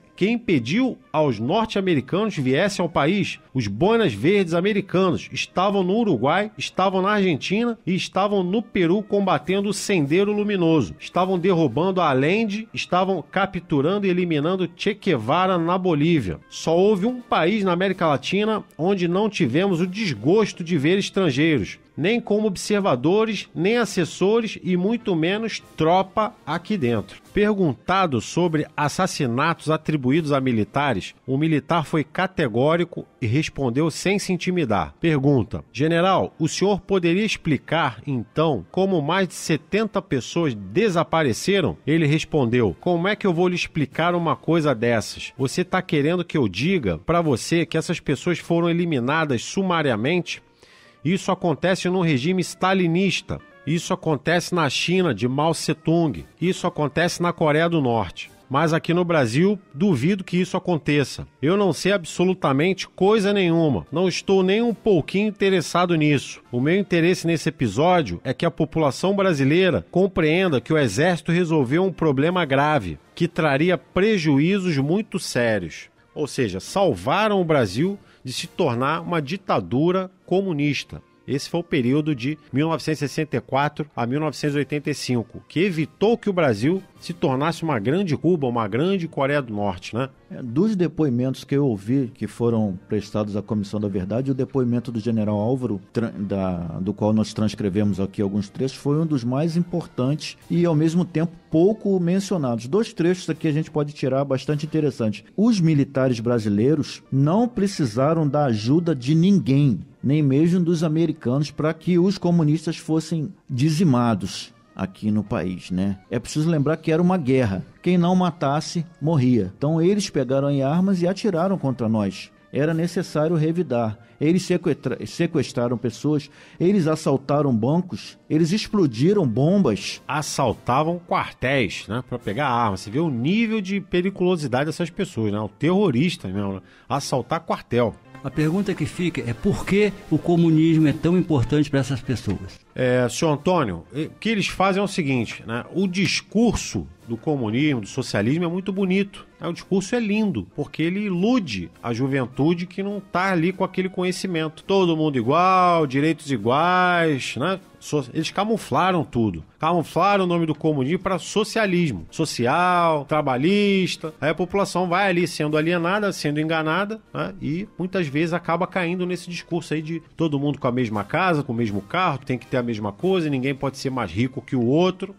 ao país, os boinas verdes americanos estavam no Uruguai, estavam na Argentina e estavam no Peru combatendo o Sendero Luminoso. Estavam derrubando a Allende, estavam capturando e eliminando Che Guevara na Bolívia. Só houve um país na América Latina onde não tivemos o desgosto de ver estrangeiros, nem como observadores, nem assessores e muito menos tropa aqui dentro. Perguntado sobre assassinatos atribuídos a militares, o militar foi categórico e respondeu sem se intimidar. Pergunta: general, o senhor poderia explicar, então, como mais de 70 pessoas desapareceram? Ele respondeu: como é que eu vou lhe explicar uma coisa dessas? Você está querendo que eu diga para você que essas pessoas foram eliminadas sumariamente? Isso acontece no regime stalinista. Isso acontece na China de Mao Tse-tung. Isso acontece na Coreia do Norte. Mas aqui no Brasil, duvido que isso aconteça. Eu não sei absolutamente coisa nenhuma. Não estou nem um pouquinho interessado nisso. O meu interesse nesse episódio é que a população brasileira compreenda que o Exército resolveu um problema grave, que traria prejuízos muito sérios. Ou seja, salvaram o Brasil de se tornar uma ditadura comunista. Esse foi o período de 1964 a 1985, que evitou que o Brasil se tornasse uma grande Cuba, uma grande Coreia do Norte, né? Dos depoimentos que eu ouvi, que foram prestados à Comissão da Verdade, o depoimento do general Álvaro, do qual nós transcrevemos aqui alguns trechos, foi um dos mais importantes e, ao mesmo tempo, pouco mencionados. 2 trechos aqui a gente pode tirar bastante interessantes. Os militares brasileiros não precisaram da ajuda de ninguém, nem mesmo dos americanos, para que os comunistas fossem dizimados aqui no país, né? É preciso lembrar que era uma guerra. Quem não matasse, morria. Então eles pegaram em armas e atiraram contra nós. Era necessário revidar. Eles sequestraram pessoas, eles assaltaram bancos, eles explodiram bombas. Assaltavam quartéis, né? Para pegar arma. Você vê o nível de periculosidade dessas pessoas, né? O terrorista mesmo, né? Assaltar quartel. A pergunta que fica é por que o comunismo é tão importante para essas pessoas? Senhor Antônio, o que eles fazem é o seguinte, né? O discurso do comunismo, do socialismo é muito bonito. O discurso é lindo, porque ele ilude a juventude que não está ali com aquele conhecimento. Todo mundo igual, direitos iguais, né? Eles camuflaram tudo. Camuflaram o nome do comunismo para socialismo. Social, trabalhista. Aí a população vai ali sendo alienada, sendo enganada, né? E muitas vezes acaba caindo nesse discurso aí de todo mundo com a mesma casa, com o mesmo carro, tem que ter a mesma coisa, ninguém pode ser mais rico que o outro,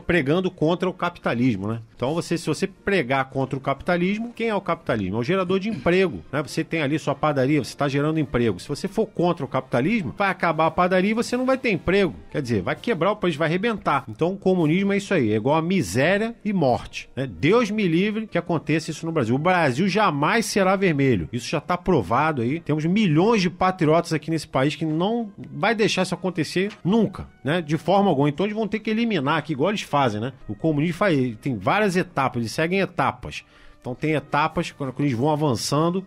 pregando contra o capitalismo, né? Então, se você pregar contra o capitalismo, quem é o capitalismo? É o gerador de emprego, né? Você tem ali sua padaria, você está gerando emprego. Se você for contra o capitalismo, vai acabar a padaria e você não vai ter emprego. Quer dizer, vai quebrar o país, vai arrebentar. Então, o comunismo é isso aí, é igual a miséria e morte, né? Deus me livre que aconteça isso no Brasil. O Brasil jamais será vermelho. Isso já está provado aí. Temos milhões de patriotas aqui nesse país que não vai deixar isso acontecer nunca, né? De forma alguma. Então, eles vão ter que eliminar aqui, igual eles fazem, né? O comunismo tem várias etapas, eles seguem etapas. Então, tem etapas, quando eles vão avançando,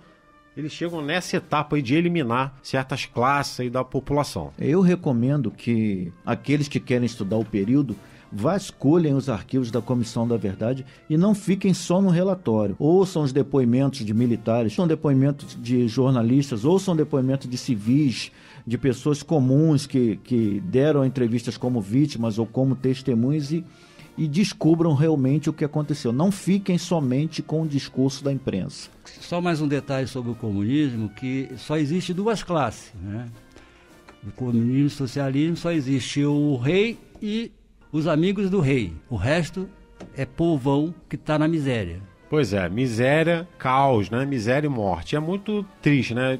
eles chegam nessa etapa aí de eliminar certas classes aí da população. Eu recomendo que aqueles que querem estudar o período vasculhem os arquivos da Comissão da Verdade e não fiquem só no relatório. Ouçam os depoimentos de militares, ouçam depoimentos de jornalistas, ouçam depoimentos de civis, de pessoas comuns que deram entrevistas como vítimas ou como testemunhas e descubram realmente o que aconteceu. Não fiquem somente com o discurso da imprensa. Só mais um detalhe sobre o comunismo, que só existe duas classes, né? No comunismo e socialismo só existe o rei e os amigos do rei. O resto é povão que está na miséria. Pois é, miséria, caos, né? Miséria e morte. É muito triste, né?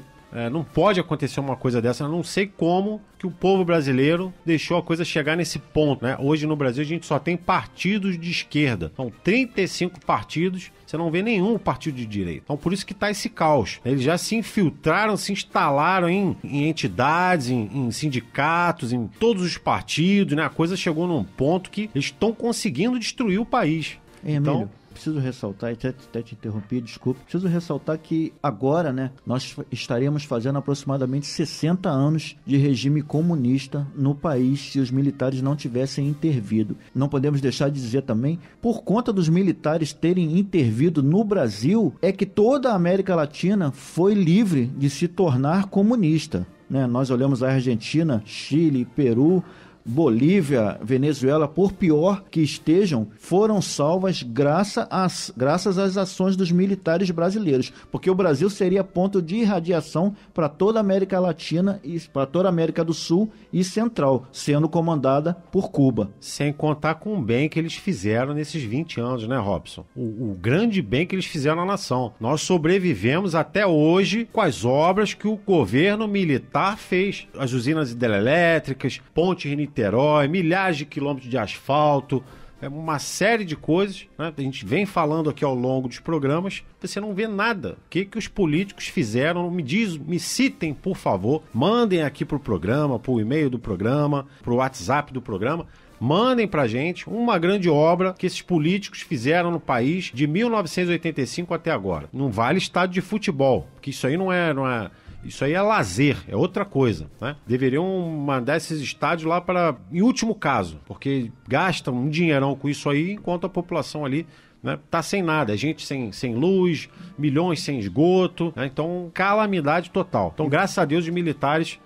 Não pode acontecer uma coisa dessa. Eu não sei como que o povo brasileiro deixou a coisa chegar nesse ponto, né? Hoje no Brasil a gente só tem partidos de esquerda. São 35 partidos, você não vê nenhum partido de direita. Então por isso que tá esse caos. Eles já se infiltraram, se instalaram em entidades, em sindicatos, em todos os partidos, né? A coisa chegou num ponto que eles estão conseguindo destruir o país. Emílio, preciso ressaltar, até te interrompi, desculpe, preciso ressaltar que agora, né, nós estaremos fazendo aproximadamente 60 anos de regime comunista no país se os militares não tivessem intervido. Não podemos deixar de dizer também, por conta dos militares terem intervido no Brasil, é que toda a América Latina foi livre de se tornar comunista, né? Nós olhamos a Argentina, Chile, Peru, Bolívia, Venezuela, por pior que estejam, foram salvas graças às ações dos militares brasileiros, porque o Brasil seria ponto de irradiação para toda a América Latina e para toda a América do Sul e Central, sendo comandada por Cuba. Sem contar com o bem que eles fizeram nesses 20 anos, né, Robson? O grande bem que eles fizeram à nação. Nós sobrevivemos até hoje com as obras que o governo militar fez. As usinas hidrelétricas, pontes Niterói, milhares de quilômetros de asfalto, uma série de coisas, né? A gente vem falando aqui ao longo dos programas, você não vê nada. O que os políticos fizeram? Me citem, por favor, mandem aqui pro programa, pro e-mail do programa, pro WhatsApp do programa, mandem pra gente uma grande obra que esses políticos fizeram no país de 1985 até agora. Não vale estádio de futebol, porque isso aí não é isso aí é lazer, é outra coisa, né? Deveriam mandar esses estádios lá para, em último caso, porque gastam um dinheirão com isso aí, enquanto a população ali, né, tá sem nada, gente sem luz, milhões sem esgoto, né? Então calamidade total. Então graças a Deus os militares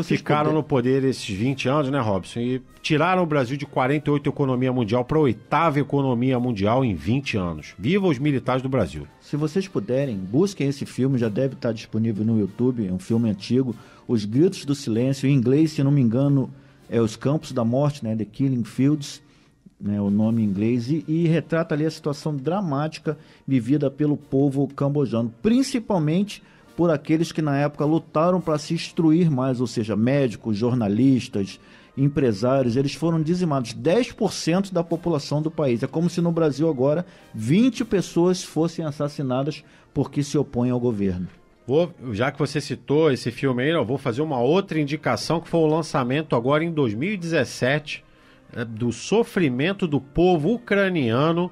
ficaram no poder esses 20 anos, né, Robson? E tiraram o Brasil de 48 economia mundial para a 8ª economia mundial em 20 anos. Viva os militares do Brasil. Se vocês puderem, busquem esse filme, já deve estar disponível no YouTube, é um filme antigo, Os Gritos do Silêncio, em inglês, se não me engano, é Os Campos da Morte, né, The Killing Fields, né, o nome em inglês, e retrata ali a situação dramática vivida pelo povo cambojano, principalmente por aqueles que na época lutaram para se instruir mais, ou seja, médicos, jornalistas, empresários, eles foram dizimados, 10% da população do país. É como se no Brasil agora 20 pessoas fossem assassinadas porque se opõem ao governo. Já que você citou esse filme aí, eu vou fazer uma outra indicação, que foi o lançamento agora em 2017, do sofrimento do povo ucraniano,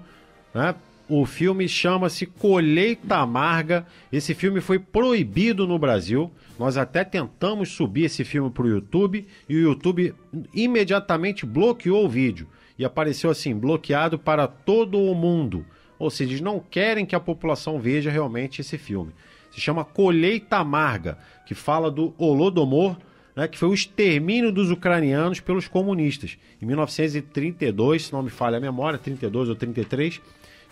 né? O filme chama-se Colheita Amarga. Esse filme foi proibido no Brasil. Nós até tentamos subir esse filme para o YouTube e o YouTube imediatamente bloqueou o vídeo. E apareceu assim, bloqueado para todo o mundo. Ou seja, eles não querem que a população veja realmente esse filme. Se chama Colheita Amarga, que fala do Holodomor, né, que foi o extermínio dos ucranianos pelos comunistas. Em 1932, se não me falha a memória, 32 ou 33...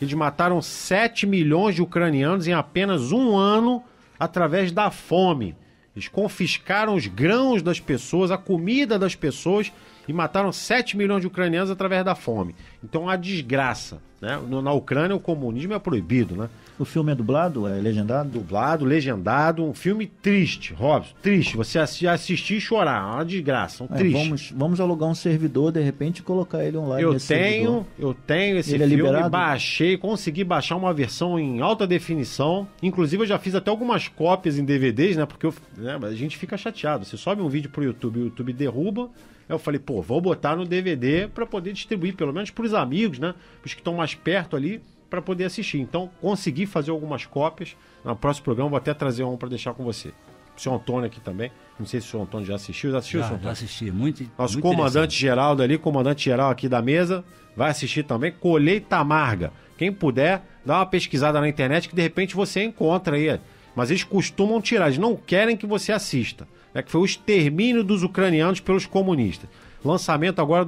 eles mataram 7 milhões de ucranianos em apenas um ano através da fome. Eles confiscaram os grãos das pessoas, a comida das pessoas e mataram 7 milhões de ucranianos através da fome. Então, a desgraça, né? Na Ucrânia, o comunismo é proibido, né? O filme é dublado? É legendado? Dublado, legendado. Um filme triste, Robson. Triste. Você assistir e chorar. É uma desgraça. Triste. Vamos alugar um servidor, de repente, e colocar ele online. Eu tenho esse ele filme. É baixei, consegui baixar uma versão em alta definição. Inclusive, eu já fiz até algumas cópias em DVDs, né? Porque a gente fica chateado. Você sobe um vídeo pro YouTube, o YouTube derruba. Eu falei, vou botar no DVD para poder distribuir, pelo menos pros amigos, né? Os que estão mais perto ali, para poder assistir. Então, consegui fazer algumas cópias. No próximo programa, vou até trazer um para deixar com você. O senhor Antônio aqui também. Não sei se o senhor Antônio já assistiu. Já assisti. Muito Nosso comandante Geraldo ali, comandante geral aqui da mesa, vai assistir também. Colheita Amarga. Quem puder, dá uma pesquisada na internet que de repente você encontra aí. Mas eles costumam tirar, eles não querem que você assista. Que foi o extermínio dos ucranianos pelos comunistas. Lançamento agora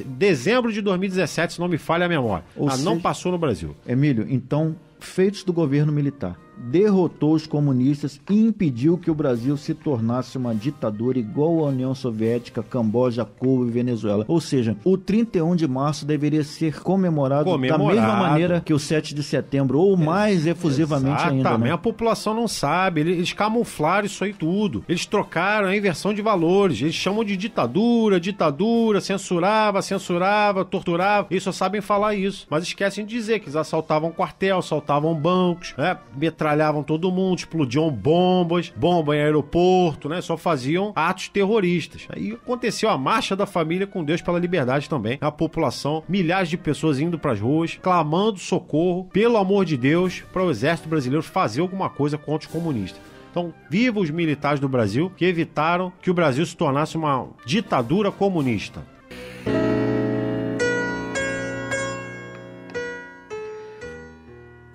dezembro de 2017, se não me falha a memória. Não passou no Brasil. Emílio, então, feitos do governo militar, derrotou os comunistas e impediu que o Brasil se tornasse uma ditadura igual à União Soviética, Camboja, Cuba e Venezuela. Ou seja, o 31 de março deveria ser comemorado da mesma maneira que o 7 de setembro, ou mais efusivamente ainda. Né? A população não sabe, eles camuflaram isso aí tudo. Eles trocaram a inversão de valores, eles chamam de ditadura, censurava, torturava, eles só sabem falar isso. Mas esquecem de dizer que eles assaltavam quartel, assaltavam bancos, metralhavam todo mundo, explodiam bomba em aeroporto, só faziam atos terroristas. Aí aconteceu a Marcha da Família com Deus pela Liberdade também. A população, milhares de pessoas indo pras ruas, clamando socorro, pelo amor de Deus, para o exército brasileiro fazer alguma coisa contra os comunistas. Então, viva os militares do Brasil que evitaram que o Brasil se tornasse uma ditadura comunista.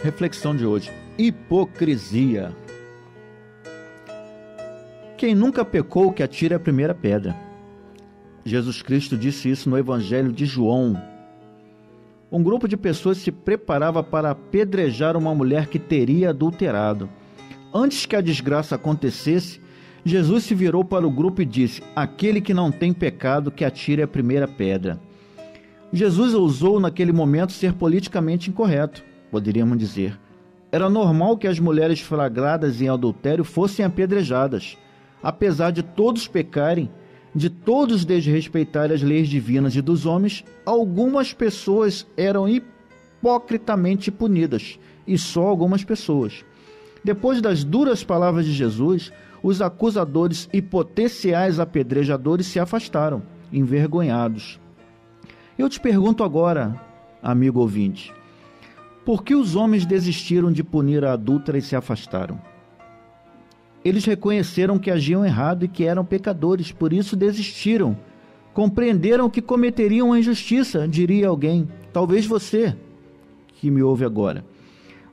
Reflexão de hoje: hipocrisia. Quem nunca pecou, que atire a primeira pedra. Jesus Cristo disse isso no Evangelho de João. Um grupo de pessoas se preparava para apedrejar uma mulher que teria adulterado. Antes que a desgraça acontecesse, Jesus se virou para o grupo e disse: aquele que não tem pecado, que atire a primeira pedra. Jesus ousou naquele momento ser politicamente incorreto, poderíamos dizer. Era normal que as mulheres flagradas em adultério fossem apedrejadas. Apesar de todos pecarem, de todos desrespeitarem as leis divinas e dos homens, algumas pessoas eram hipocritamente punidas, e só algumas pessoas. Depois das duras palavras de Jesus, os acusadores e potenciais apedrejadores se afastaram, envergonhados. Eu te pergunto agora, amigo ouvinte, por que os homens desistiram de punir a adúltera e se afastaram? Eles reconheceram que agiam errado e que eram pecadores, por isso desistiram. Compreenderam que cometeriam a injustiça, diria alguém, talvez você que me ouve agora.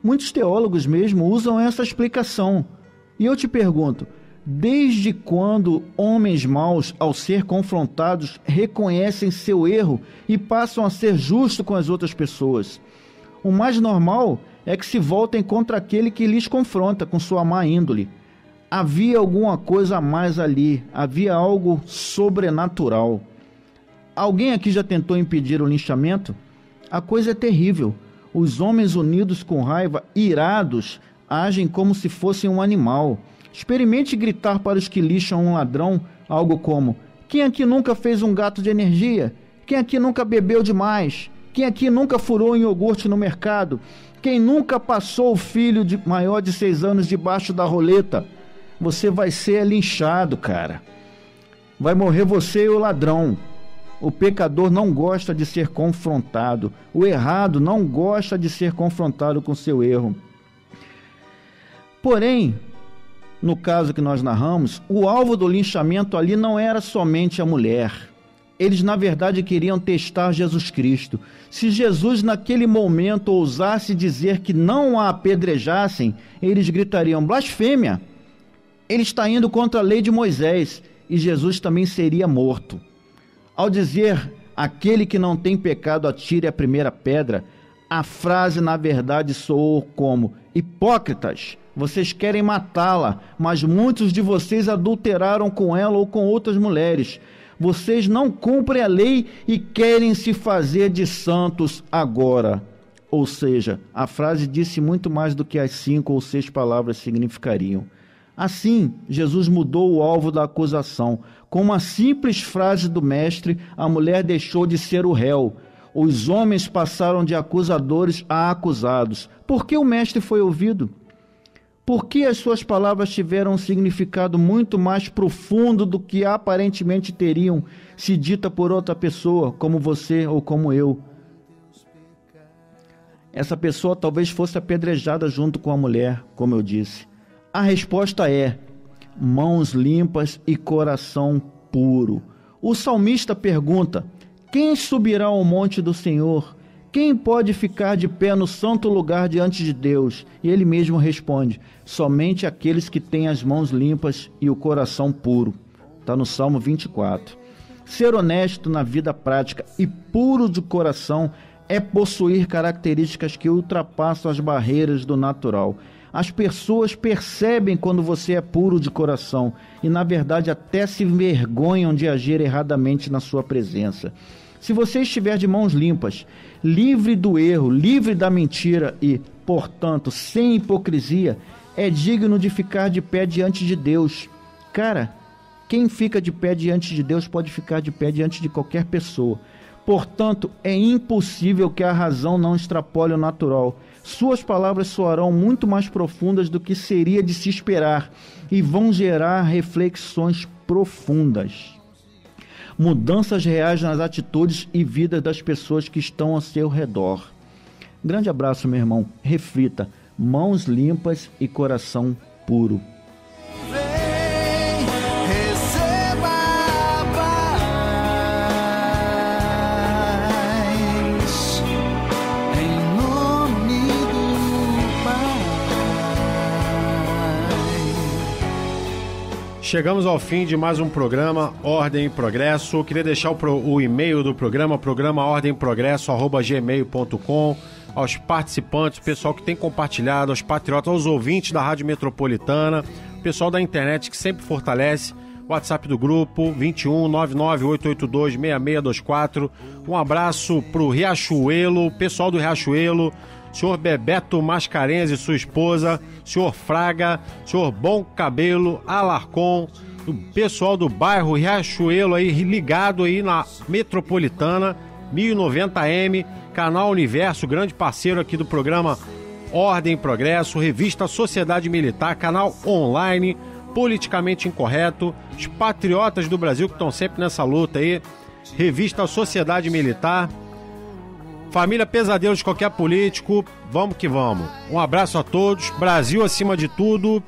Muitos teólogos mesmo usam essa explicação. E eu te pergunto, desde quando homens maus, ao ser confrontados, reconhecem seu erro e passam a ser justos com as outras pessoas? O mais normal é que se voltem contra aquele que lhes confronta com sua má índole. Havia alguma coisa a mais ali, havia algo sobrenatural. Alguém aqui já tentou impedir o linchamento? A coisa é terrível. Os homens unidos com raiva, irados, agem como se fossem um animal. Experimente gritar para os que lixam um ladrão algo como: quem aqui nunca fez um gato de energia? Quem aqui nunca bebeu demais? Quem aqui nunca furou um iogurte no mercado? Quem nunca passou o filho maior de 6 anos debaixo da roleta? Você vai ser linchado, cara. Vai morrer você e o ladrão. O pecador não gosta de ser confrontado. O errado não gosta de ser confrontado com seu erro. Porém, no caso que nós narramos, o alvo do linchamento ali não era somente a mulher. Eles, na verdade, queriam testar Jesus Cristo. Se Jesus, naquele momento, ousasse dizer que não a apedrejassem, eles gritariam: blasfêmia! Ele está indo contra a lei de Moisés, e Jesus também seria morto. Ao dizer: aquele que não tem pecado atire a primeira pedra, a frase, na verdade, soou como: hipócritas, vocês querem matá-la, mas muitos de vocês adulteraram com ela ou com outras mulheres. Vocês não cumprem a lei e querem se fazer de santos agora. Ou seja, a frase disse muito mais do que as 5 ou 6 palavras significariam. Assim, Jesus mudou o alvo da acusação. Com uma simples frase do mestre, a mulher deixou de ser o réu. Os homens passaram de acusadores a acusados. Por que o mestre foi ouvido? Por que as suas palavras tiveram um significado muito mais profundo do que aparentemente teriam se dita por outra pessoa, como você ou como eu? essa pessoa talvez fosse apedrejada junto com a mulher, como eu disse. A resposta é mãos limpas e coração puro. O salmista pergunta: quem subirá ao monte do Senhor? Quem pode ficar de pé no santo lugar diante de Deus? E ele mesmo responde: somente aqueles que têm as mãos limpas e o coração puro. Está no Salmo 24. Ser honesto na vida prática e puro de coração é possuir características que ultrapassam as barreiras do natural. As pessoas percebem quando você é puro de coração e, na verdade, até se envergonham de agir erradamente na sua presença. Se você estiver de mãos limpas, livre do erro, livre da mentira e, portanto, sem hipocrisia, é digno de ficar de pé diante de Deus. Cara, quem fica de pé diante de Deus pode ficar de pé diante de qualquer pessoa. Portanto, é impossível que a razão não extrapole o natural. Suas palavras soarão muito mais profundas do que seria de se esperar e vão gerar reflexões profundas. Mudanças reais nas atitudes e vidas das pessoas que estão ao seu redor. Grande abraço, meu irmão. Reflita. Mãos limpas e coração puro. Chegamos ao fim de mais um programa Ordem e Progresso. Queria deixar o e-mail do programa ordemprogresso@gmail.com, aos participantes, pessoal que tem compartilhado, aos patriotas, aos ouvintes da Rádio Metropolitana, pessoal da internet que sempre fortalece, WhatsApp do grupo 21 99882 6624. Um abraço pro Riachuelo, pessoal do Riachuelo, senhor Bebeto Mascarenhas e sua esposa, senhor Fraga, senhor Bom Cabelo, Alarcon, o pessoal do bairro Riachuelo aí, ligado aí na Metropolitana, 1090M, Canal Universo, grande parceiro aqui do programa Ordem e Progresso, revista Sociedade Militar, canal online, politicamente incorreto, os patriotas do Brasil que estão sempre nessa luta aí, revista Sociedade Militar, família Pesadelo de Qualquer Político, vamos que vamos. Um abraço a todos, Brasil acima de tudo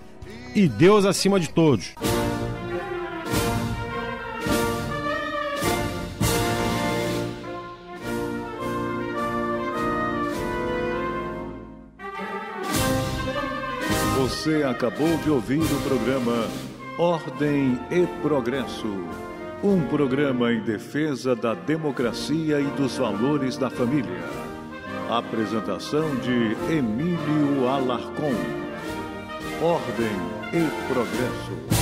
e Deus acima de todos. Você acabou de ouvir o programa Ordem e Progresso. Um programa em defesa da democracia e dos valores da família. Apresentação de Emílio Alarcon. Ordem e Progresso.